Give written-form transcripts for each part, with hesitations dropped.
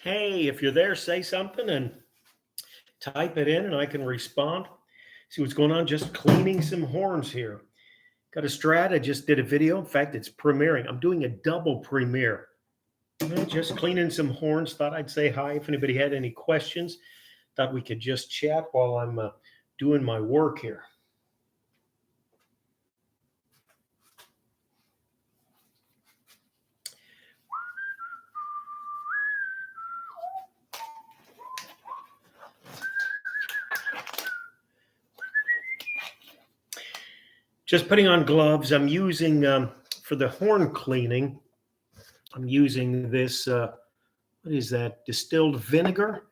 Hey, if you're there, say something and type it in and I can respond. See what's going on. Just cleaning some horns here. Got a Strat. I just did a video. In fact, it's premiering. I'm doing a double premiere. Just cleaning some horns. Thought I'd say hi if anybody had any questions. Thought we could just chat while I'm doing my work here. Just putting on gloves. I'm using, for the horn cleaning, I'm using this, what is that? Distilled vinegar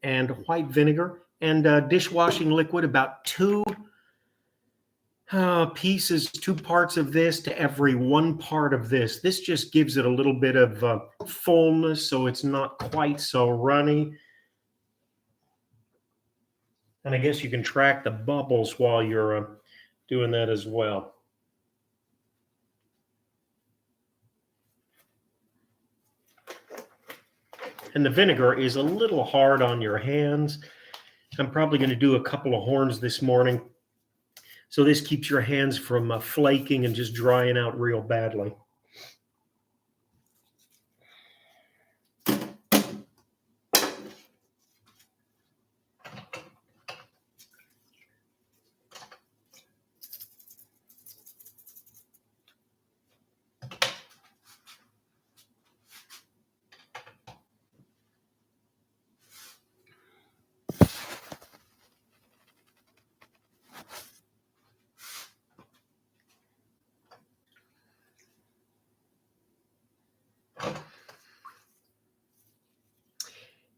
and white vinegar and dishwashing liquid, about two parts of this to every one part of this. This just gives it a little bit of fullness, so it's not quite so runny. And I guess you can track the bubbles while you're doing that as well. And the vinegar is a little hard on your hands. I'm probably going to do a couple of horns this morning. So this keeps your hands from flaking and just drying out real badly.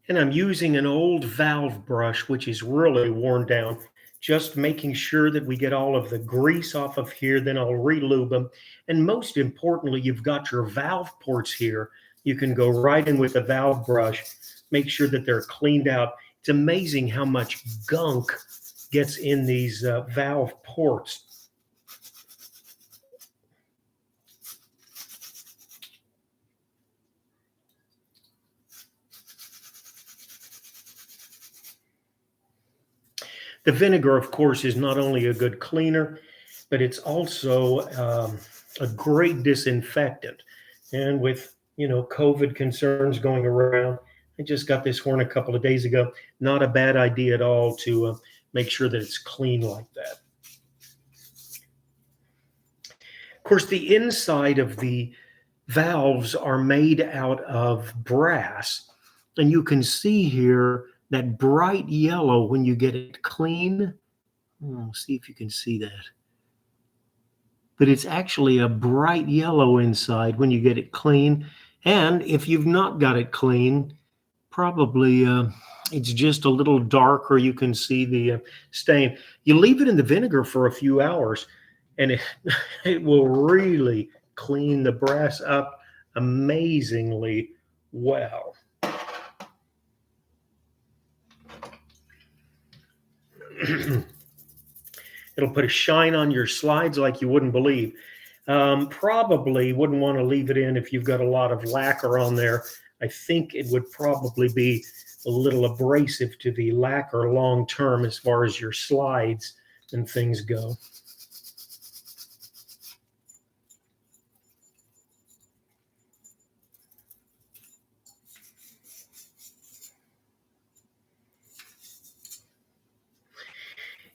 And I'm using an old valve brush, which is really worn down, just making sure that we get all of the grease off of here. Then I'll re-lube them. And most importantly, you've got your valve ports here. You can go right in with the valve brush, make sure that they're cleaned out. It's amazing how much gunk gets in these valve ports. The vinegar, of course, is not only a good cleaner, but it's also a great disinfectant. And with, COVID concerns going around, I just got this horn a couple of days ago. Not a bad idea at all to make sure that it's clean like that. Of course, the inside of the valves are made out of brass. And you can see here that bright yellow when you get it clean. See if you can see that. But it's actually a bright yellow inside when you get it clean. And if you've not got it clean, probably it's just a little darker. You can see the stain. You leave it in the vinegar for a few hours, and it will really clean the brass up amazingly well. It'll put a shine on your slides like you wouldn't believe. Probably wouldn't want to leave it in if you've got a lot of lacquer on there. I think it would probably be a little abrasive to the lacquer long term as far as your slides and things go.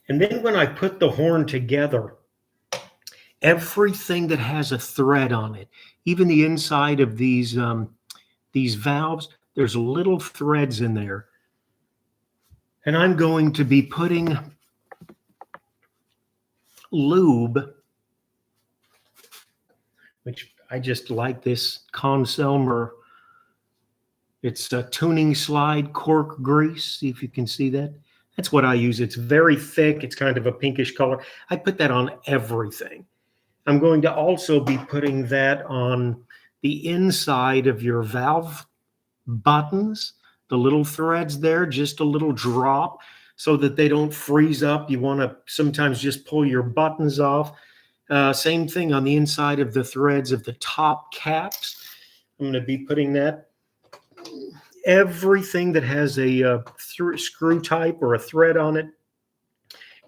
And then when I put the horn together, everything that has a thread on it, even the inside of these valves, there's little threads in there. And I'm going to be putting lube, which I just like this Conselmer. It's a tuning slide cork grease. See if you can see that. That's what I use. It's very thick. It's kind of a pinkish color. I put that on everything. I'm going to also be putting that on the inside of your valve buttons, the little threads there, just a little drop so that they don't freeze up. You want to sometimes just pull your buttons off. Same thing on the inside of the threads of the top caps. I'm going to be putting that everything that has a screw type or a thread on it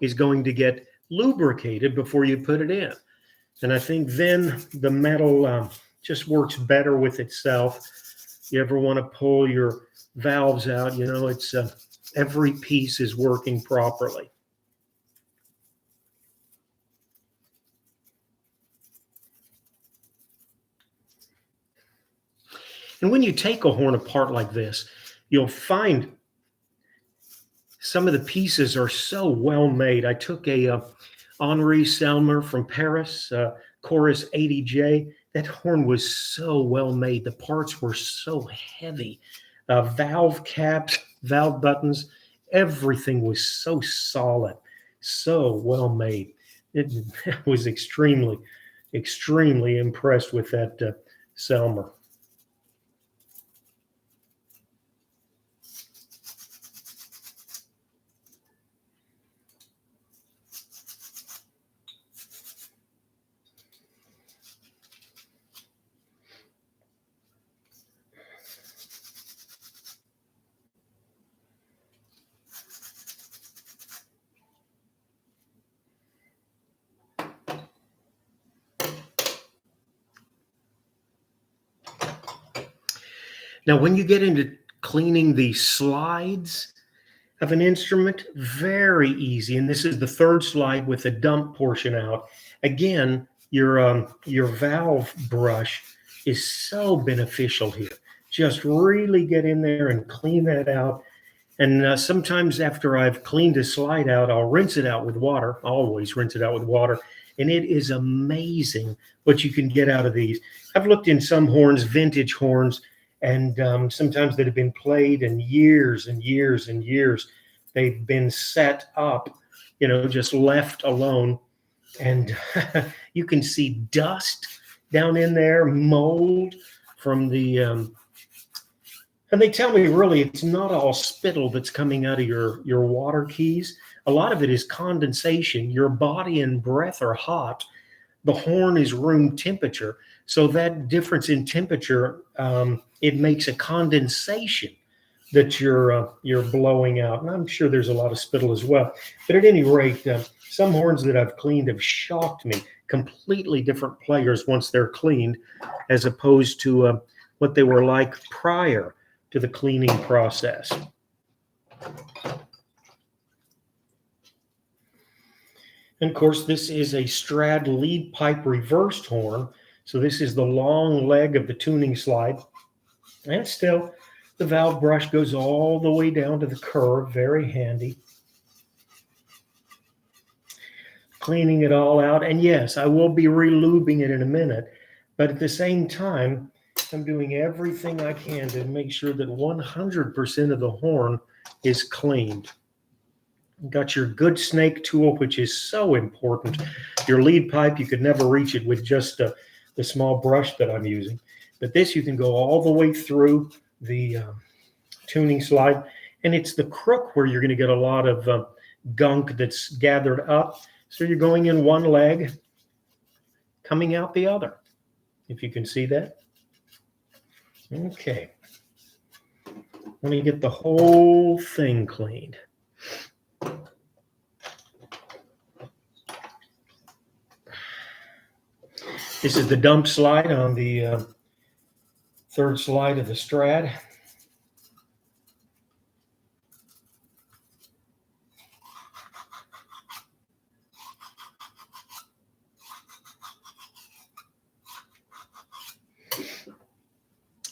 is going to get lubricated before you put it in. And I think then the metal just works better with itself. You ever want to pull your valves out, you know, it's every piece is working properly. And when you take a horn apart like this, you'll find some of the pieces are so well made. I took a Henri Selmer from Paris, Chorus 80J. That horn was so well made. The parts were so heavy. Valve caps, valve buttons, everything was so solid, so well made. I was extremely, extremely impressed with that Selmer. Now, when you get into cleaning the slides of an instrument, very easy. And this is the third slide with the dump portion out. Again, your valve brush is so beneficial here. Just really get in there and clean that out. And sometimes after I've cleaned a slide out, I'll rinse it out with water. Always rinse it out with water. And it is amazing what you can get out of these. I've looked in some horns, vintage horns, and sometimes that have been played in years and years and years. They've been set up, you know, just left alone. And you can see dust down in there, mold from the, and they tell me really it's not all spittle that's coming out of your water keys. A lot of it is condensation. Your body and breath are hot. The horn is room temperature. So that difference in temperature, it makes a condensation that you're blowing out. And I'm sure there's a lot of spittle as well. But at any rate, some horns that I've cleaned have shocked me. Completely different players once they're cleaned, as opposed to what they were like prior to the cleaning process. And of course, this is a Strad lead pipe reversed horn. So this is the long leg of the tuning slide. And still, the valve brush goes all the way down to the curve, very handy. Cleaning it all out. And yes, I will be relubing it in a minute. But at the same time, I'm doing everything I can to make sure that 100% of the horn is cleaned. Got your good snake tool, which is so important. Your lead pipe, you could never reach it with just the small brush that I'm using. But this, you can go all the way through the tuning slide. And it's the crook where you're going to get a lot of gunk that's gathered up. So you're going in one leg, coming out the other, if you can see that. Okay. Let me get the whole thing cleaned. This is the dump slide on the third slide of the Strad.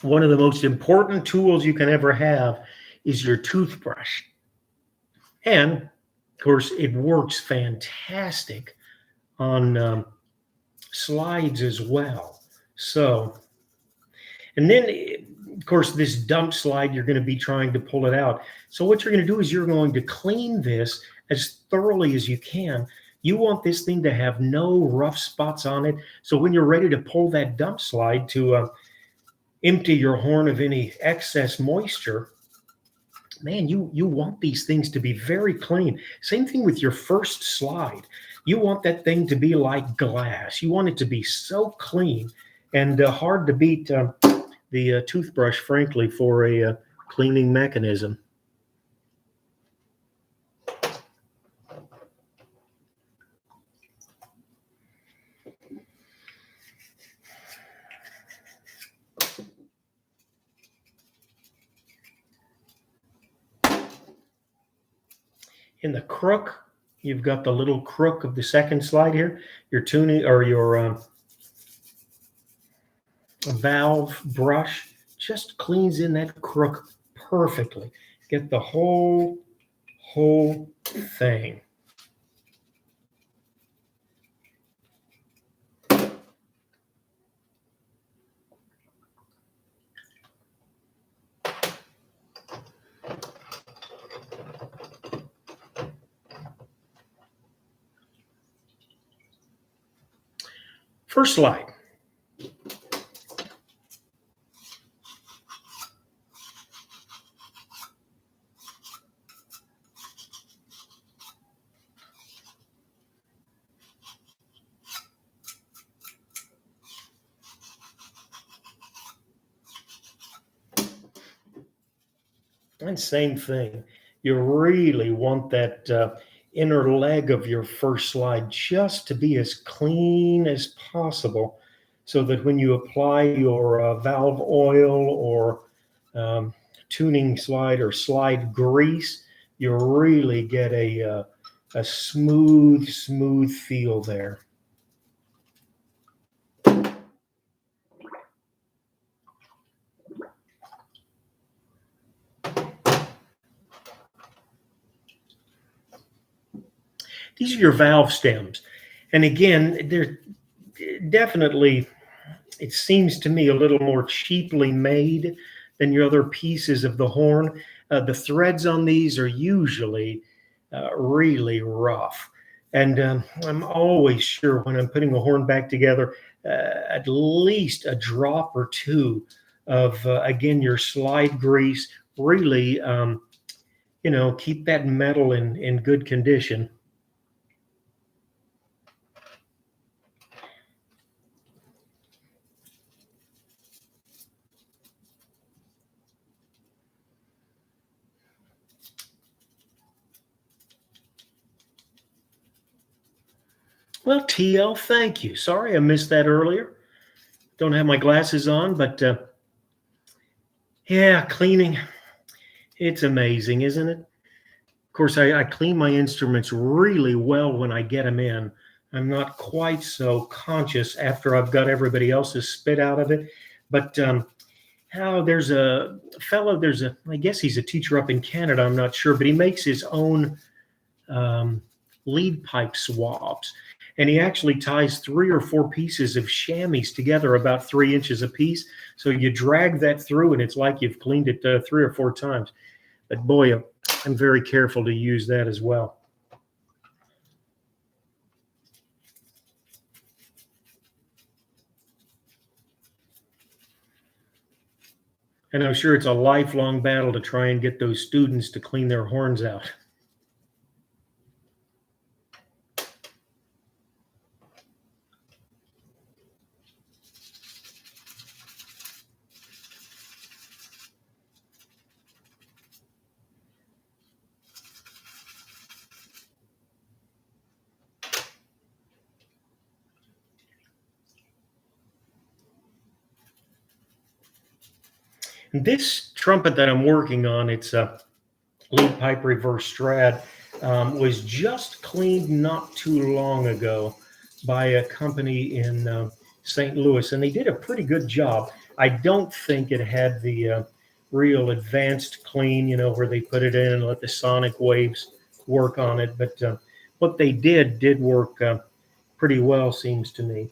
One of the most important tools you can ever have is your toothbrush. And, of course, it works fantastic on slides as well. So, and then, of course, this dump slide, you're going to be trying to pull it out. So what you're going to do is you're going to clean this as thoroughly as you can. You want this thing to have no rough spots on it. So when you're ready to pull that dump slide to empty your horn of any excess moisture, man, you want these things to be very clean. Same thing with your first slide. You want that thing to be like glass. You want it to be so clean and hard to beat the toothbrush, frankly, for a cleaning mechanism. In the crook, you've got the little crook of the second slide here. Your tuning or your valve brush just cleans in that crook perfectly. Get the whole thing. First slide. And same thing. You really want that inner leg of your first slide just to be as clean as possible so that when you apply your valve oil or tuning slide or slide grease, you really get a smooth feel there. These are your valve stems. And again, they're definitely, it seems to me, a little more cheaply made than your other pieces of the horn. The threads on these are usually really rough. And I'm always sure when I'm putting a horn back together, at least a drop or two of, again, your slide grease. Really, keep that metal in good condition. Well, TL, thank you. Sorry I missed that earlier. Don't have my glasses on, but yeah, cleaning, it's amazing, isn't it? Of course, I clean my instruments really well when I get them in. I'm not quite so conscious after I've got everybody else's spit out of it. But there's a fellow, I guess he's a teacher up in Canada, I'm not sure, but he makes his own lead pipe swabs. And he actually ties 3 or 4 pieces of chamois together about 3 inches apiece. So you drag that through and it's like you've cleaned it 3 or 4 times. But boy, I'm very careful to use that as well. And I'm sure it's a lifelong battle to try and get those students to clean their horns out. This trumpet that I'm working on, it's a lead pipe reverse Strad, was just cleaned not too long ago by a company in St. Louis, and they did a pretty good job. I don't think it had the real advanced clean, where they put it in and let the sonic waves work on it, but what they did work pretty well, seems to me.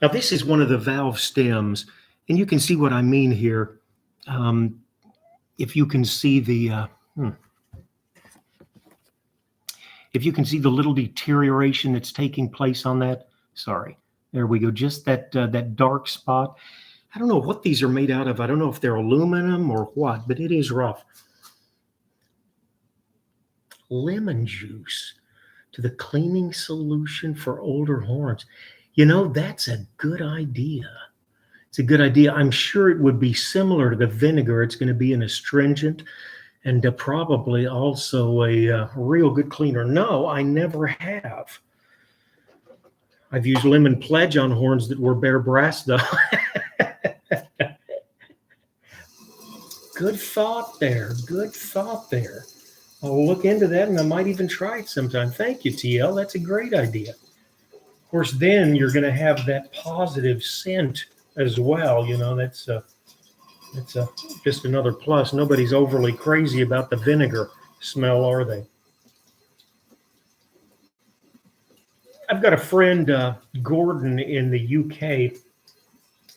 Now, this is one of the valve stems, and you can see what I mean here. If you can see the little deterioration that's taking place on that, sorry, there we go. Just that dark spot. I don't know what these are made out of. I don't know if they're aluminum or what, but it is rough. lemon juice to the cleaning solution for older horns. You know, that's a good idea. It's a good idea. I'm sure it would be similar to the vinegar. It's going to be an astringent and probably also a real good cleaner. No, I never have. I've used lemon pledge on horns that were bare brass, though. Good thought there. Good thought there. I'll look into that, and I might even try it sometime. Thank you, TL. That's a great idea. Of course, then you're going to have that positive scent as well. You know, that's just another plus. Nobody's overly crazy about the vinegar smell, are they? I've got a friend, Gordon, in the UK,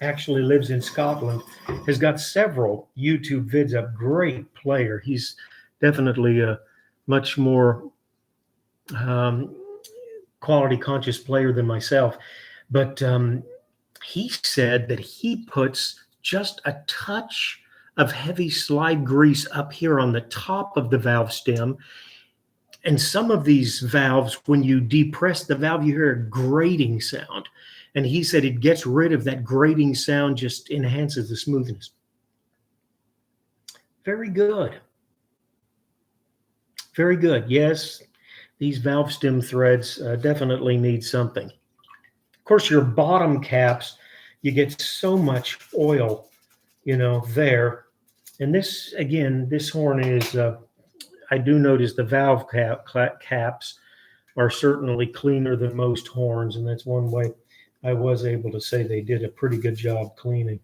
actually lives in Scotland, has got several YouTube vids up. Great player. He's definitely a much more quality conscious player than myself. But he said that he puts just a touch of heavy slide grease up here on the top of the valve stem. And some of these valves, when you depress the valve, you hear a grating sound. And he said it gets rid of that grating sound, just enhances the smoothness. Very good. Very good. Yes, these valve stem threads definitely need something. Of course, your bottom caps, you get so much oil, you know, there. And this, again, this horn is, I do notice the valve caps are certainly cleaner than most horns. And that's one way I was able to say they did a pretty good job cleaning.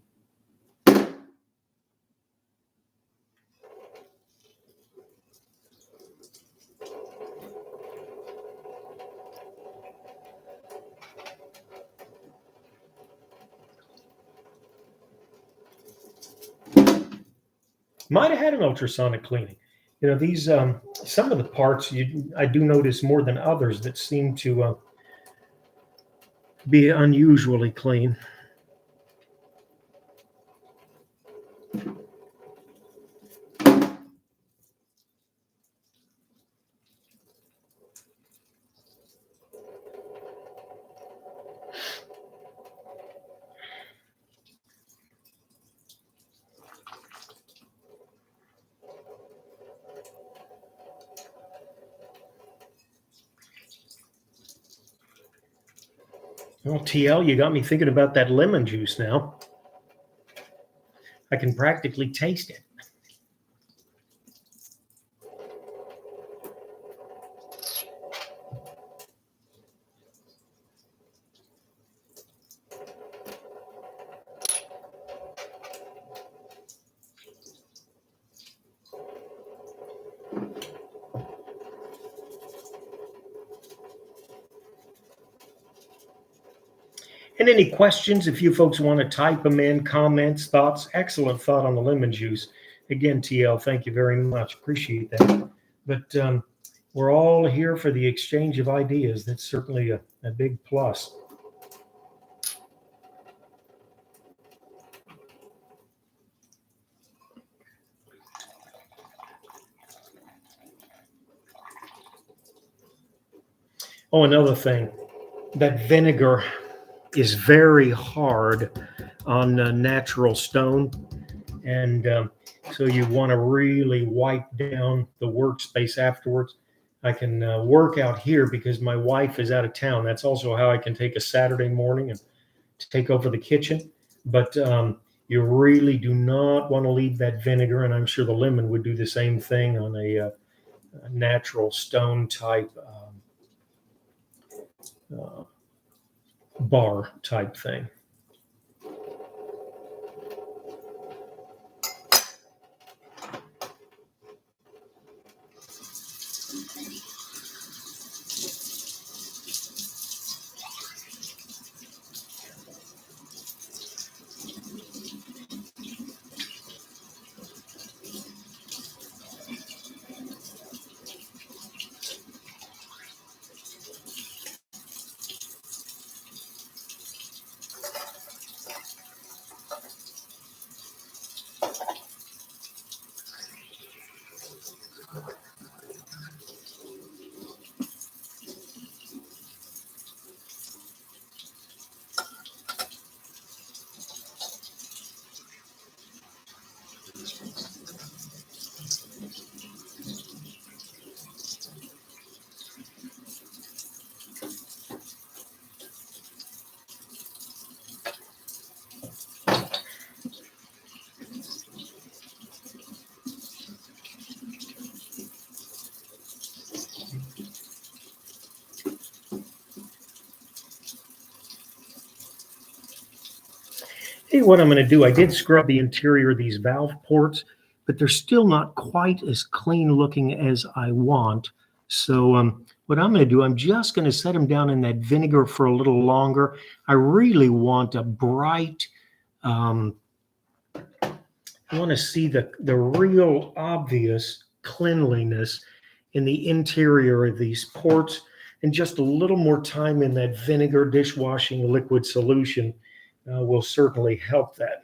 Might have had an ultrasonic cleaning. You know, these some of the parts I do notice more than others that seem to be unusually clean. Well, TL, you got me thinking about that lemon juice now. I can practically taste it. And any questions, if you folks want to type them in, comments, thoughts, excellent thought on the lemon juice. Again, TL, thank you very much. Appreciate that. But we're all here for the exchange of ideas. That's certainly a big plus. Oh, another thing, that vinegar is very hard on natural stone. And so you want to really wipe down the workspace afterwards. I can work out here because my wife is out of town. That's also how I can take a Saturday morning and take over the kitchen. But you really do not want to leave that vinegar. And I'm sure the lemon would do the same thing on a natural stone type bar type thing. Tell you what I'm going to do. I did scrub the interior of these valve ports, but they're still not quite as clean looking as I want. So what I'm going to do, I'm just going to set them down in that vinegar for a little longer. I really want a bright, I want to see the real obvious cleanliness in the interior of these ports, and just a little more time in that vinegar dishwashing liquid solution will certainly help that.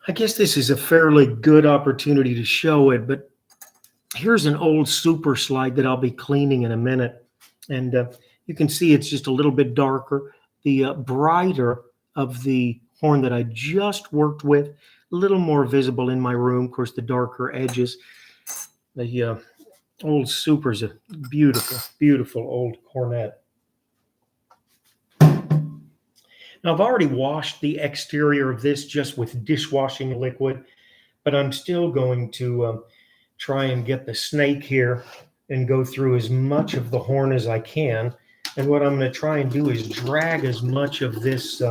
I guess this is a fairly good opportunity to show it, but here's an old super slide that I'll be cleaning in a minute. And you can see it's just a little bit darker. The brighter of the horn that I just worked with, a little more visible in my room. Of course, the darker edges. The old super's a beautiful, beautiful old cornet. Now, I've already washed the exterior of this just with dishwashing liquid, but I'm still going to try and get the snake here and go through as much of the horn as I can. And what I'm going to try and do is drag as much of this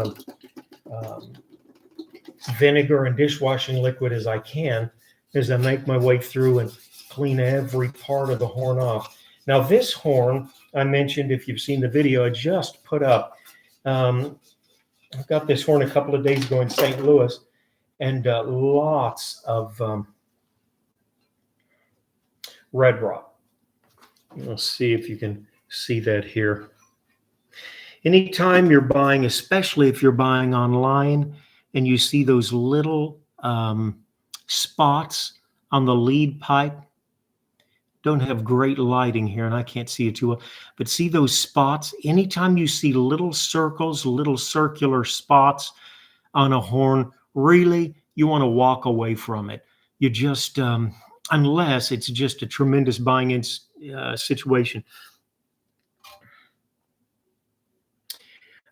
vinegar and dishwashing liquid as I can as I make my way through and clean every part of the horn off. Now, this horn, I mentioned, if you've seen the video, I just put up. I've got this horn a couple of days ago in St. Louis, and lots of red rot. Let's see if you can see that here. Anytime you're buying, especially if you're buying online, and you see those little spots on the lead pipe, don't have great lighting here, and I can't see it too well, but see those spots? Anytime you see little circles, little circular spots on a horn, really, you want to walk away from it. You just, unless it's just a tremendous buying-in situation.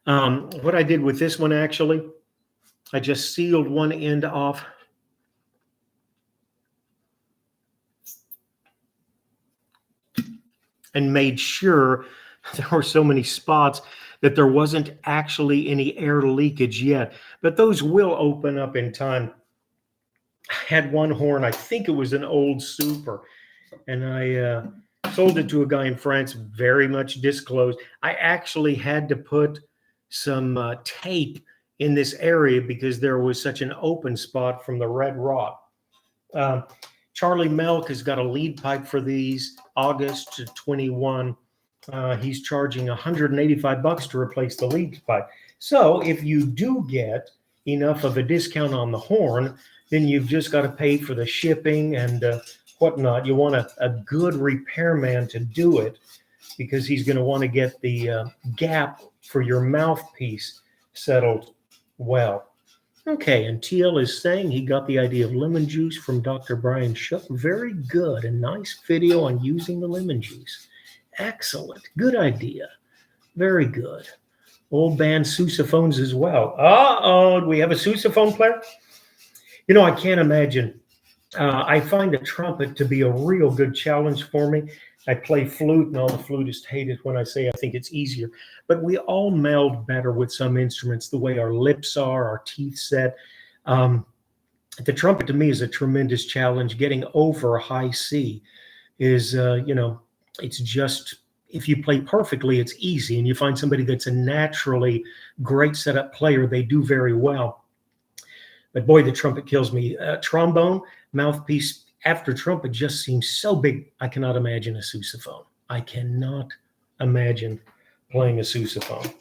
What I did with this one, actually, I just sealed one end off. And made sure there were so many spots that there wasn't actually any air leakage yet. But those will open up in time. I had one horn, I think it was an old super, and I sold it to a guy in France, very much disclosed. I actually had to put some tape in this area because there was such an open spot from the red rot. Charlie Melk has got a lead pipe for these, August 21. He's charging $185 to replace the lead pipe. So if you do get enough of a discount on the horn, then you've just got to pay for the shipping and whatnot. You want a good repairman to do it because he's going to want to get the gap for your mouthpiece settled well. Okay, and TL is saying he got the idea of lemon juice from Dr. Brian Shook. Very good. A nice video on using the lemon juice. Excellent. Good idea. Very good. Old band sousaphones as well. Uh-oh, do we have a sousaphone player? You know, I can't imagine. I find the trumpet to be a real good challenge for me. I play flute, and all the flutists hate it when I say I think it's easier. But we all meld better with some instruments, the way our lips are, our teeth set. The trumpet to me is a tremendous challenge. Getting over a high C is, it's just, if you play perfectly, it's easy. And you find somebody that's a naturally great setup player, they do very well. But boy, the trumpet kills me. Trombone, mouthpiece, after trumpet just seems so big, I cannot imagine a sousaphone. I cannot imagine playing a sousaphone.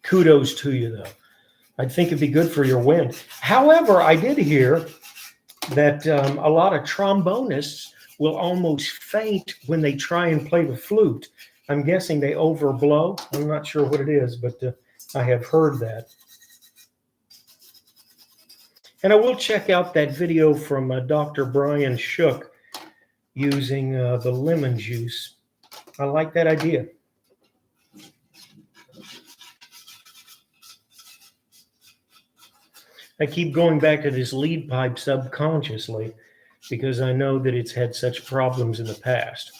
Kudos to you, though. I think it'd be good for your wind. However, I did hear that a lot of trombonists will almost faint when they try and play the flute. I'm guessing they overblow. I'm not sure what it is, but I have heard that. And I will check out that video from Dr. Brian Shook using the lemon juice. I like that idea. I keep going back to this lead pipe subconsciously because I know that it's had such problems in the past.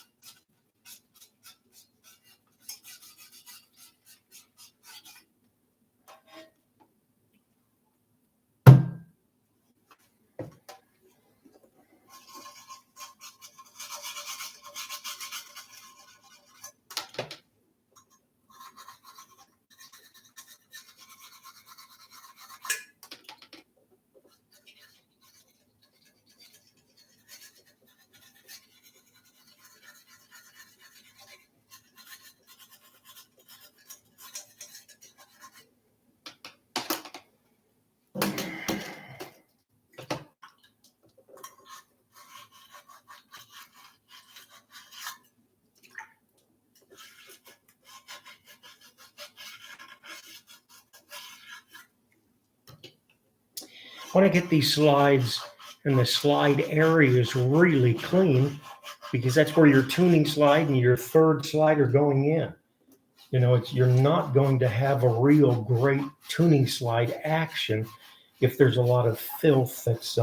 I want to get these slides and the slide areas really clean because that's where your tuning slide and your third slide are going in. You know, you're not going to have a real great tuning slide action if there's a lot of filth that's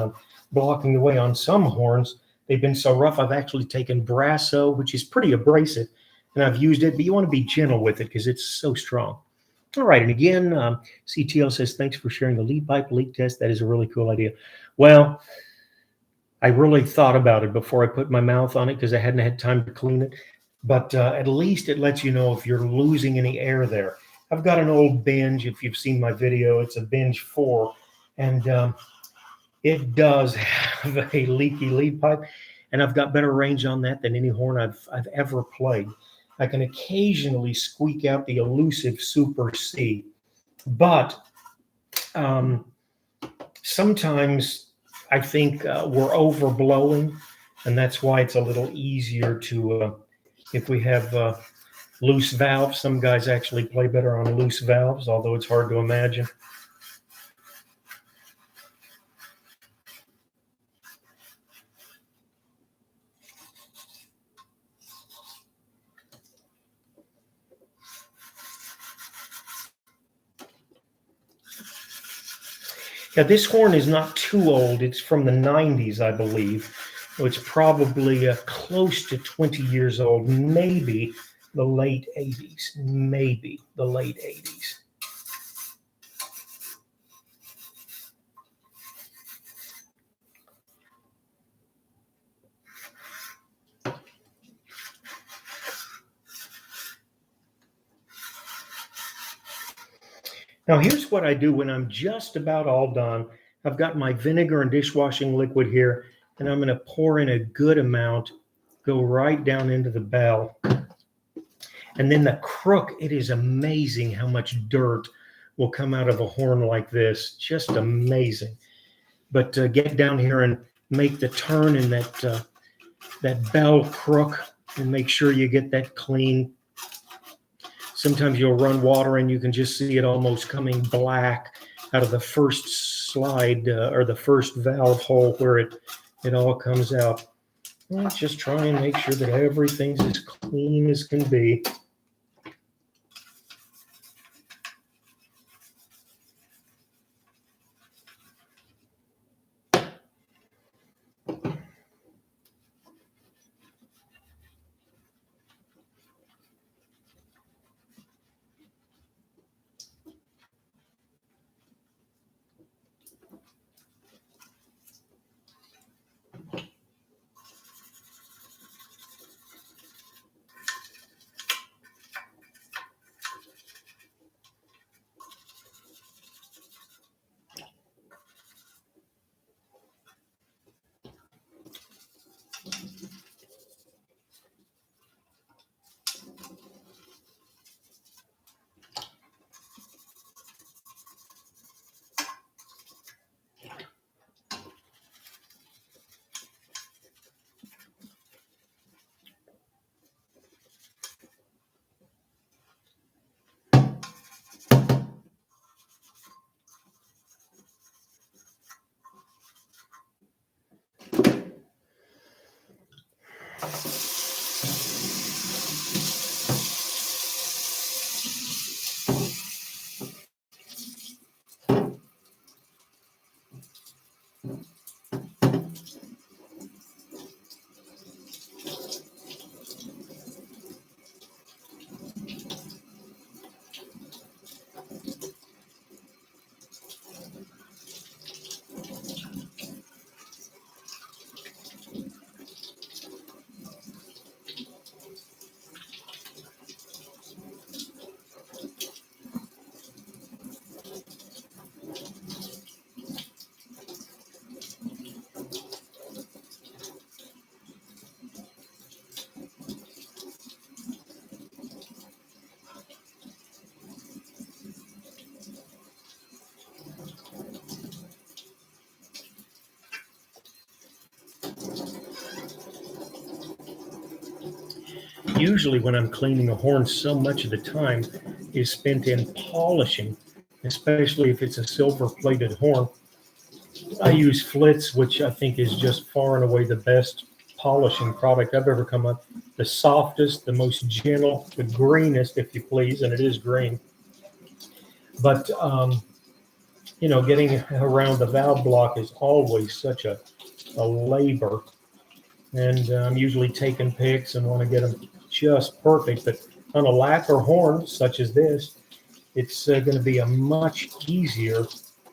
blocking the way. On some horns, they've been so rough, I've actually taken Brasso, which is pretty abrasive, and I've used it, but you want to be gentle with it because it's so strong. All right, and again, CTL says, thanks for sharing the lead pipe leak test. That is a really cool idea. Well, I really thought about it before I put my mouth on it because I hadn't had time to clean it. But at least it lets you know if you're losing any air there. I've got an old Binge. If you've seen my video, it's a Binge 4. And it does have a leaky lead pipe. And I've got better range on that than any horn I've ever played. I can occasionally squeak out the elusive Super C. But sometimes I think we're overblowing. And that's why it's a little easier to, if we have loose valves, some guys actually play better on loose valves, although it's hard to imagine. Yeah, this horn is not too old. It's from the 90s, I believe. So it's probably close to 20 years old, maybe the late 80s, maybe the late 80s. Now, here's what I do when I'm just about all done. I've got my vinegar and dishwashing liquid here, and I'm going to pour in a good amount, go right down into the bell. And then the crook, it is amazing how much dirt will come out of a horn like this. Just amazing. But get down here and make the turn in that bell crook and make sure you get that clean. Sometimes you'll run water and you can just see it almost coming black out of the first slide or the first valve hole where it all comes out. Let's just try and make sure that everything's as clean as can be. usually when I'm cleaning a horn, so much of the time is spent in polishing, especially if it's a silver-plated horn. I use Flitz, which I think is just far and away the best polishing product I've ever come up. The softest, the most gentle, the greenest, if you please, and it is green. But, getting around the valve block is always such a labor. And I'm usually taking pics and want to get them just perfect. But on a lacquer horn, such as this, it's going to be a much easier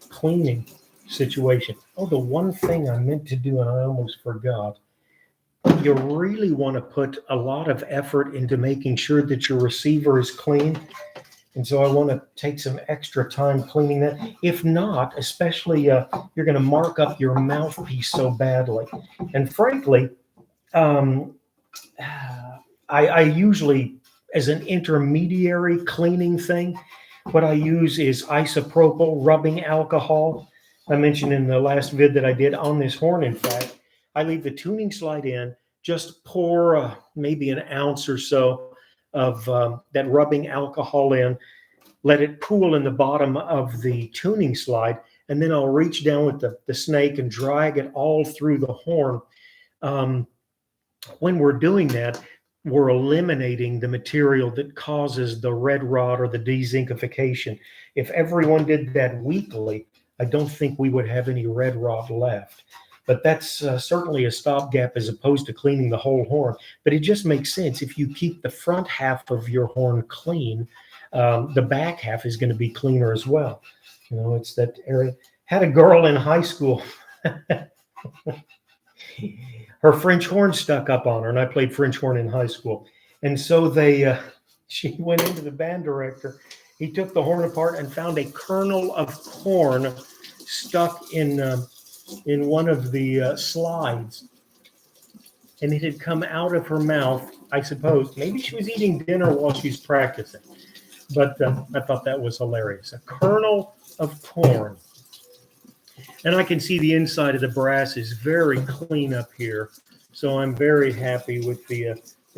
cleaning situation. Oh, the one thing I meant to do, and I almost forgot, you really want to put a lot of effort into making sure that your receiver is clean. And so I want to take some extra time cleaning that. If not, especially you're going to mark up your mouthpiece so badly. And frankly, I usually, as an intermediary cleaning thing, what I use is isopropyl rubbing alcohol. I mentioned in the last vid that I did on this horn, in fact, I leave the tuning slide in, just pour maybe an ounce or so of that rubbing alcohol in, let it pool in the bottom of the tuning slide, and then I'll reach down with the snake and drag it all through the horn. When we're doing that, we're eliminating the material that causes the red rot or the dezincification. If everyone did that weekly, I don't think we would have any red rot left. But that's certainly a stopgap as opposed to cleaning the whole horn. But it just makes sense. If you keep the front half of your horn clean, the back half is going to be cleaner as well. It's that area. Had a girl in high school. Her French horn stuck up on her, and I played French horn in high school. And so she went into the band director. He took the horn apart and found a kernel of corn stuck in one of the slides. And it had come out of her mouth, I suppose. Maybe she was eating dinner while she's practicing. But I thought that was hilarious. A kernel of corn. And I can see the inside of the brass is very clean up here. So I'm very happy with the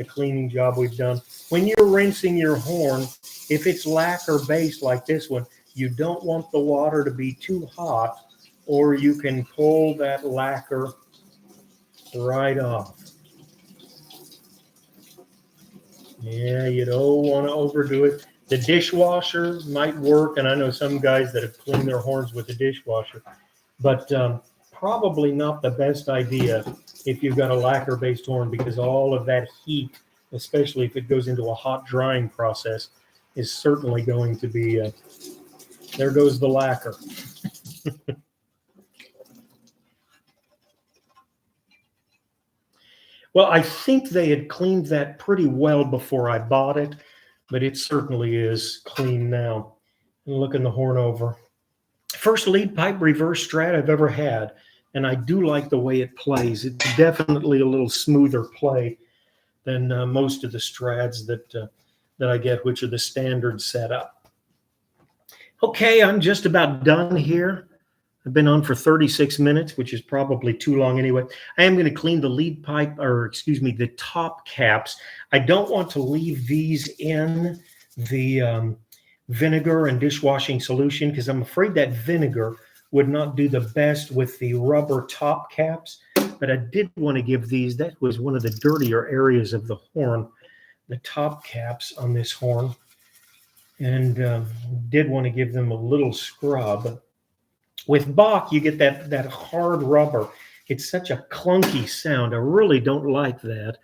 cleaning job we've done. When you're rinsing your horn, if it's lacquer based like this one, you don't want the water to be too hot, or you can pull that lacquer right off. Yeah, you don't want to overdo it. The dishwasher might work, and I know some guys that have cleaned their horns with the dishwasher. But probably not the best idea if you've got a lacquer-based horn, because all of that heat, especially if it goes into a hot drying process, is certainly going to be, there goes the lacquer. Well, I think they had cleaned that pretty well before I bought it, but it certainly is clean now. And looking the horn over. First lead pipe reverse Strat I've ever had, and I do like the way it plays. It's definitely a little smoother play than most of the Strats that I get, which are the standard setup. Okay, I'm just about done here. I've been on for 36 minutes, which is probably too long anyway. I am going to clean the lead pipe, or excuse me, the top caps. I don't want to leave these in the vinegar and dishwashing solution, because I'm afraid that vinegar would not do the best with the rubber top caps. But I did want to give these, that was one of the dirtier areas of the horn, the top caps on this horn, and did want to give them a little scrub. With Bach, you get that hard rubber. It's such a clunky sound. I really don't like that.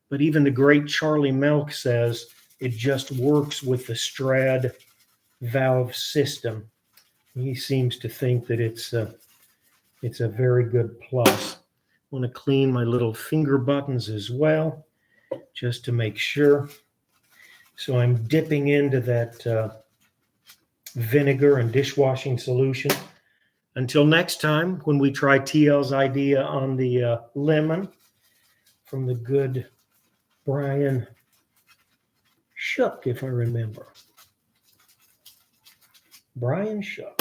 But even the great Charlie Melk says it just works with the Strad valve system. He seems to think that it's a very good plus. I want to clean my little finger buttons as well, just to make sure. So I'm dipping into that vinegar and dishwashing solution. Until next time, when we try TL's idea on the lemon from the good Brian Shook, if I remember. Brian Shook.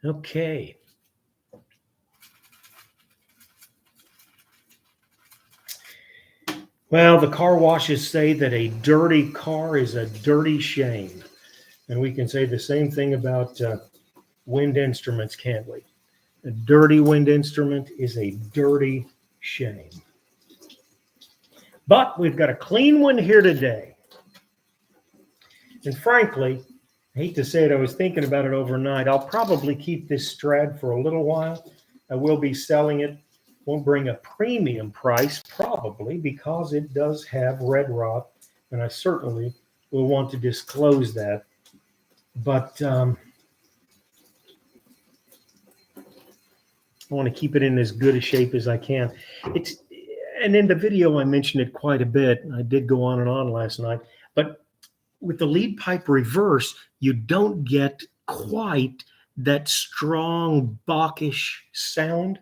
Okay. Well, the car washes say that a dirty car is a dirty shame. And we can say the same thing about wind instruments, can't we? A dirty wind instrument is a dirty shame. But we've got a clean one here today. And frankly, I hate to say it, I was thinking about it overnight. I'll probably keep this Strad for a little while. I will be selling it. Won't bring a premium price, probably, because it does have red rot, and I certainly will want to disclose that. But I want to keep it in as good a shape as I can. And in the video, I mentioned it quite a bit. I did go on and on last night, but with the lead pipe reverse, you don't get quite that strong Bachish sound,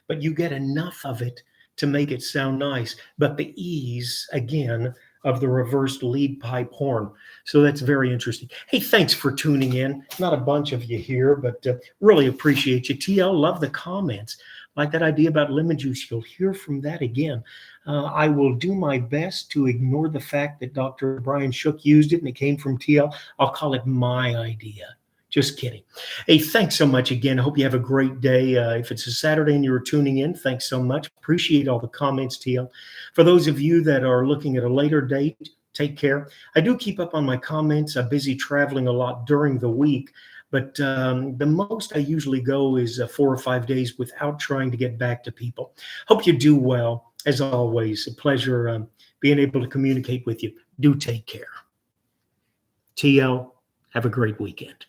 but you get enough of it to make it sound nice. But the ease, again, of the reversed lead pipe horn. So that's very interesting. Hey, thanks for tuning in. Not a bunch of you here, but really appreciate you. TL, love the comments. Like that idea about lemon juice. You'll hear from that again. I will do my best to ignore the fact that Dr. Brian Shook used it and it came from TL. I'll call it my idea. Just kidding. Hey, thanks so much again. I hope you have a great day. If it's a Saturday and you're tuning in, thanks so much. Appreciate all the comments, TL. For those of you that are looking at a later date, take care. I do keep up on my comments. I'm busy traveling a lot during the week, but the most I usually go is 4 or 5 days without trying to get back to people. Hope you do well. As always, a pleasure being able to communicate with you. Do take care. TL, have a great weekend.